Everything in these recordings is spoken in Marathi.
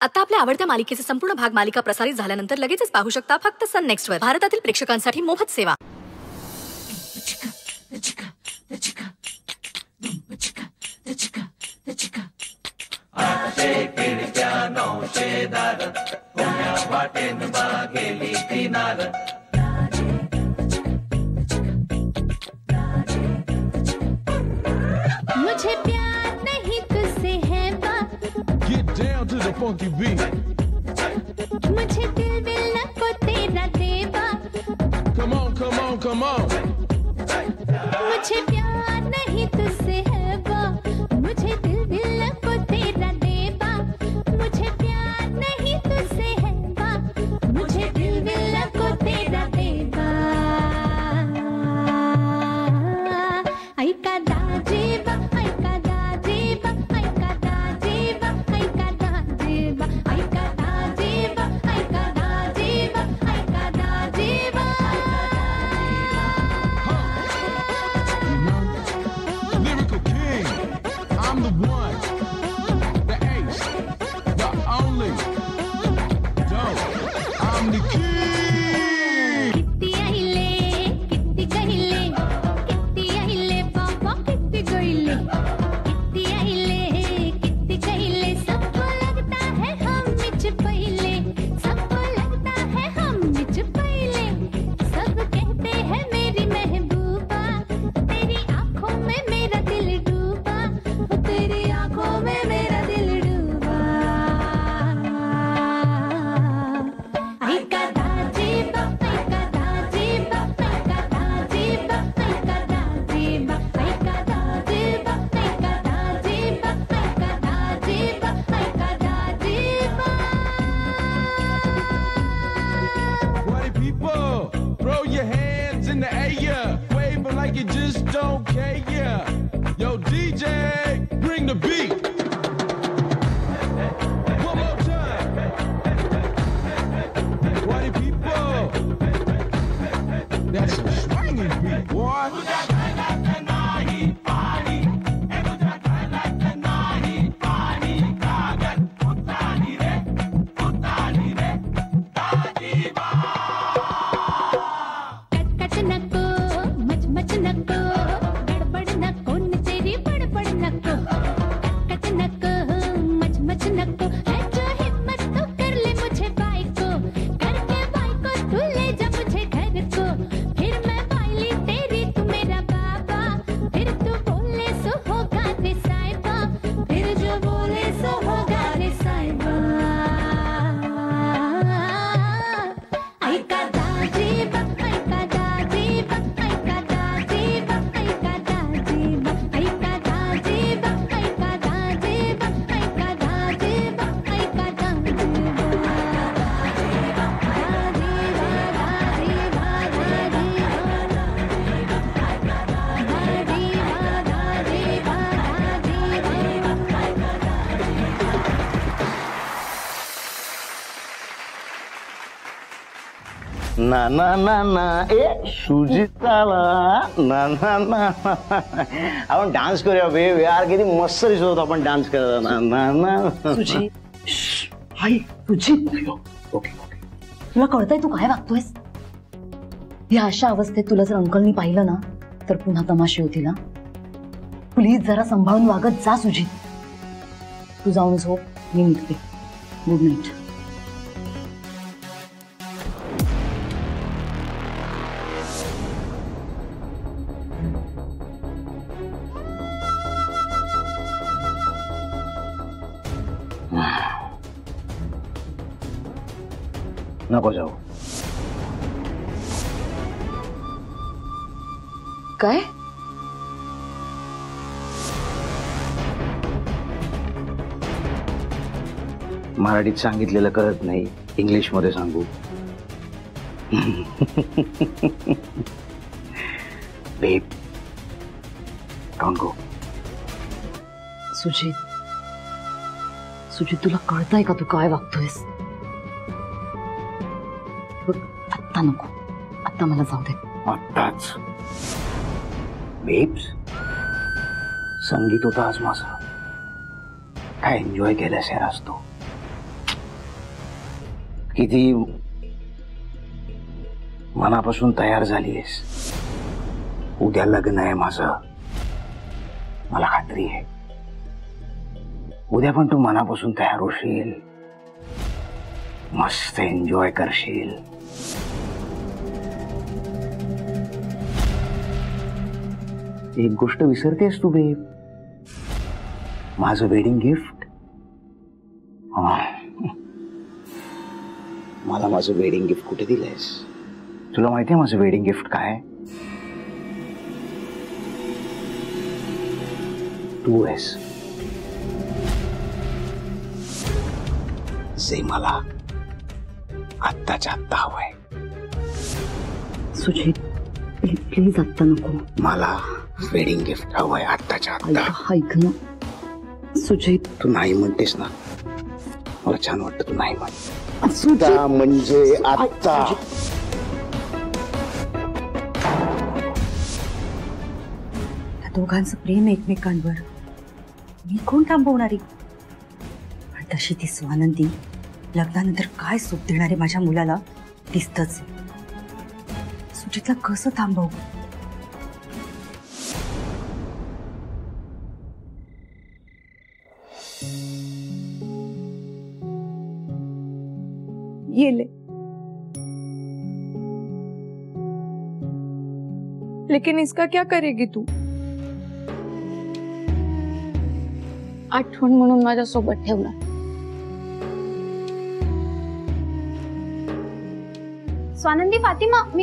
आता आपल्या आवडत्या मालिकेचे संपूर्ण भाग मालिका प्रसारित झाल्यानंतर लगेचच पाहू शकता फक्त सन नेक्स्ट वर. भारतातील प्रेक्षकांसाठी मोफत सेवा. मुझे प्यार नहीं तुझसे है बात. Get down to the funky beat. मुझे दिल मिलना को तेरा देवा. Come on, come on, come on. मुझे प्यार नहीं तुझसे है बात. मुझे दिल मिलना को तेरा देवा. मुझे प्यार नहीं तुझसे है बात. मुझे दिल मिलना को तेरा देवा. ऐका दाजेबा, ऐका दाजेबा, ऐका दाजेबा, ऐका दाजेबा, ऐका दाजेबा, ऐका दाजेबा, ऐका दाजेबा. Lyrical king. I'm the one, the ace, the only. Don't. I'm the king. किती आहिले, किती गहिले, किती आहिले बाबा, किती गहिले, किती आहिले, किती गहिले. सबको लगता है हम मिच पहिले, सबको लगता है हम मिच पहिले. सब कहते हैं मेरी महबूबा, तेरी आंखों में मेरा दिल डूबा, तेरी आंखों में मेरा दिल डूबा. ऐका दाजेबा, ऐका दाजेबा, ऐका दाजेबा, ऐका दाजेबा, ऐका दाजेबा, ऐका दाजेबा, ऐका दाजेबा, ऐका दाजेबा. Party people, throw your hands in the air, wave 'em like you just don't care. Yo, DJ, bring the beat. One more time. Party people, that's a swinging beat, boy. Cut नको, मच मच नको, गडबड नको न तेरी बडबड नको. कट नको, मच मच नको, है जो हिम्मत तो कर ले मुझे बाई को. करके बाई को तू ले जा मुझे घर को. फिर मैं बाइली तेरी तू मेरा बाबा. फिर तू बोले सो होगा रे साहिबा. फिर जो बोले सो होगा रे साहिबा. ऐका दाजेबा, ऐका दाजेबा, ऐका दाजेबा, ऐका दाजेबा, ऐका दाजेबा, ऐका दाजेबा, ऐका दाजेबा, ऐका ना ना ना ना ए सुजिताला ना ना ना आपण डान्स करूया बेब यार किती मस्त दिसत होता आपण डान्स करत ना ना ना तुझी हाय तुझी ओके ओके तुला कळतंय तू काय वागतोयस. या अशा अवस्थेत तुला जर अंकलनी पाहिलं ना तर पुन्हा तमाशे होतील ना. प्लीज जरा सांभाळून वागत जा सुजित. तू जाऊन झोप, मी निघते. Good night. नको जाऊ. काय मराठीत सांगितलेलं कळत नाही, इंग्लिश मध्ये सांगू. बेब डोंट गो. सुजित सुजित तुला कळतंय का तू काय वागतोयस. बघ आत्ता नको, आत्ता मला जाऊ दे. आत्ताच बेब्स संगीत होता आज माझा. काय एन्जॉय केल्यास यार आज तो. किती मनापासून तयार झालीयस. उद्या लग्न आहे माझं, मला खात्री आहे. उद्या पण तू मनापासून तयार होशील, मस्त एन्जॉय करशील. एक गोष्ट विसरतेस तू बेब, माझं वेडिंग गिफ्ट. मला माझं वेडिंग गिफ्ट कुठे दिलंयस? तुला माहिती आहे माझं वेडिंग गिफ्ट काय? तू आहेस, जे मला आत्ताच्या आत्ता हवंय. सुजित प्लीज आत्ता नको. मला वेडिंग गिफ्ट हवंय आत्ताच्या आत्ता. ऐक ना सुजित. तू नाही म्हणतेस ना, मला छान वाटतं तू नाही म्हण. सुजित म्हणजे आत्ता. त्या दोघांचं प्रेम एकमेकांवर मी कोण थांबवणारी? पण तशी ती स्वानंदी लग्नानंतर काय सुख देणारे माझ्या मुलाला दिसतच. सुजितला कसं थांबवू? ये ले, लेकिन इसका क्या करेगी तू? आठवण म्हणून माझ्यासोबत ठेवणार. स्वानंदी फातिमा मी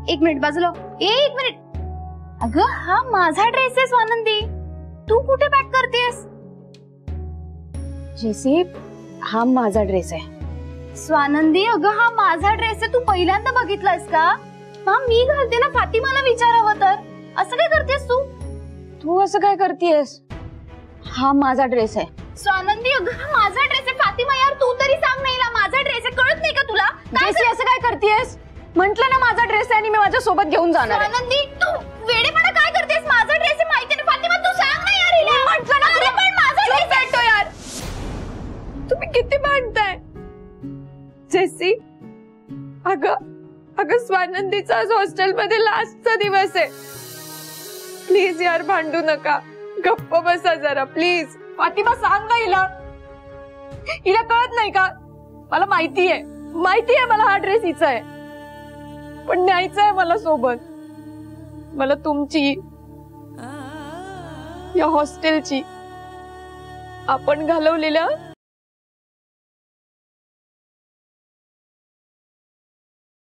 एक मिनिट बाजूला. एक मिनिट. अगं हा माझा ड्रेस आहे स्वानंदी, तू कुठे पॅक करतेस? जैसे हा माझा ड्रेस आहे. स्वानंदी अगं हा माझा ड्रेस आहे, तू पहिल्यांदा बघितलास का? हा मी घालते ना, फातिमाला विचारावं तर. असं काय करतेस तू? तू असं काय करतेस? हा माझा ड्रेस आहे. स्वानंदी अगं हा माझा ड्रेस आहे. फातिमा यार तू तरी सांग ना, माझा ड्रेस आहे, कळत नाही का तुला? जैसे असं काय करतेस? म्हंटल ना माझा ड्रेस आहे आणि मी माझ्या सोबत घेऊन जाणार आहे. स्वानंदी तू वेडेपणा काय करतेस? माझा ड्रेस आहे माहिती ना. फातिमा तू सांग ना यार हिला. म्हंटल ना अरे पण माझा ड्रेस आहे यार. तुम्ही किती भांडताय? जैसी अगं स्वानंदीचा आज हॉस्टेल मध्ये लास्टचा दिवस आहे. प्लीज यार भांडू नका, गप्प बसा जरा प्लीज. फातिमा सांग ना हिला कळत नाही का? मला माहितीये मला हा ड्रेस हिचा आहे, पण न्यायचा आहे मला सोबत. मला तुमची, या हॉस्टेलची, आपण घालवलेल्या